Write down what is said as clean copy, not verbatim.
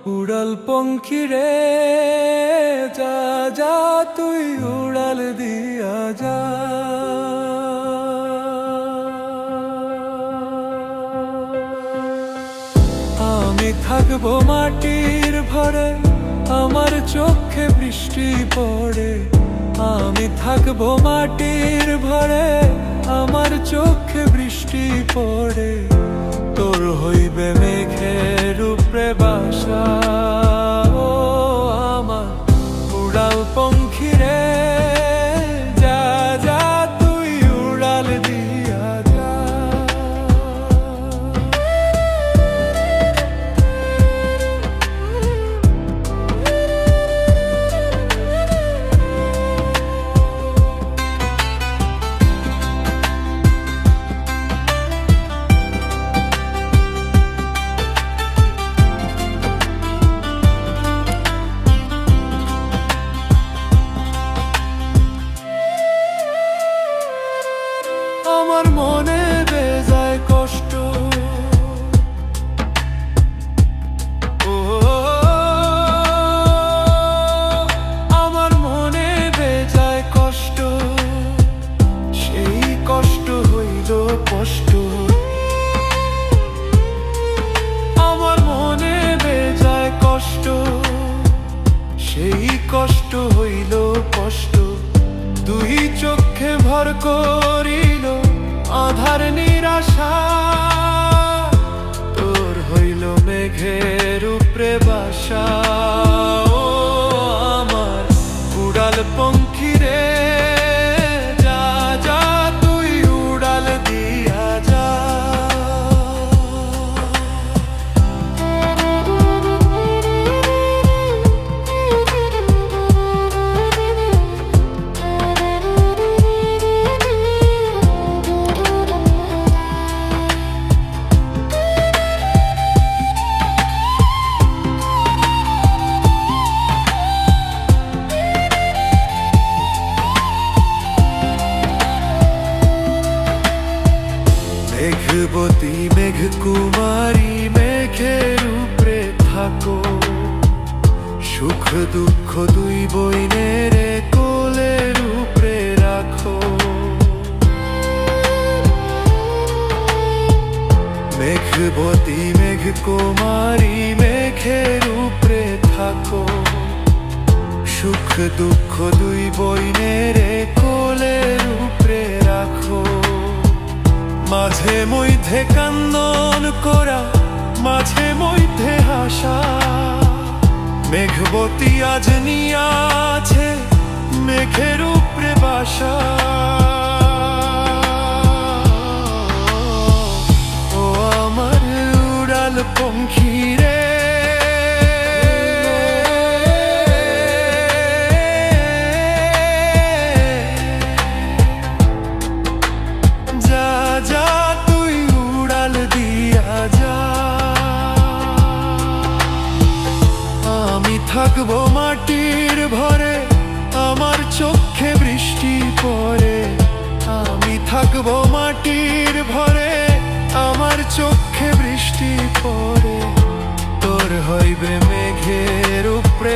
উড়াল পঙ্খী রে যা যা তুই উড়াল দিয়া যা। আমি থাকবো মাটির ভরে, আমার চোখে বৃষ্টি পড়ে। আমি থাকবো মাটির ভরে, আমার চোখে বৃষ্টি পড়ে। তোর হইবে মেঘের উপরে বাসা, ও আমার উড়াল পঙ্খী রে যা যা তুই উড়াল দিয়া যা। আমার মনে বেজায় কষ্ট, ও আমার মনে বেজায় কষ্ট, সেই কষ্ট হইল কষ্ট। আমার মনে বেজায় কষ্ট, সেই কষ্ট হইল কষ্ট। দুই চোখে ভর করিল আধার নিরাশা, তোর হইল মেঘের উপরে বাসা। ও আমার উড়াল পঙ্খী রে যা যা তুই উড়াল দিয়া যা। মেঘবতী মেঘ কুমারী মেঘের উপরে থাকো, সুখ দুঃখ দুই বইনের কোলের উপরে রাখো। মেঘবতী মেঘ কুমারী মেঘের উপরে থাকো, সুখ দুঃখ দুই বইনের কোলের উপরে রাখো। মাঝে মধ্যে কান্দন করা, মাঝে মধ্যে হাসা, মেঘবতী আজ নিয়াছে মেঘের উপরে বাসা। ও আমার উড়াল পঙ্খী রে যা যা তুই উড়াল দিয়া যা। আমি থাকবো মাটির ভরে, আমার চোখে বৃষ্টি পড়ে। আমি থাকবো মাটির ভরে, আমার চোখে বৃষ্টি পড়ে। তোর হইবে মেঘের উপরে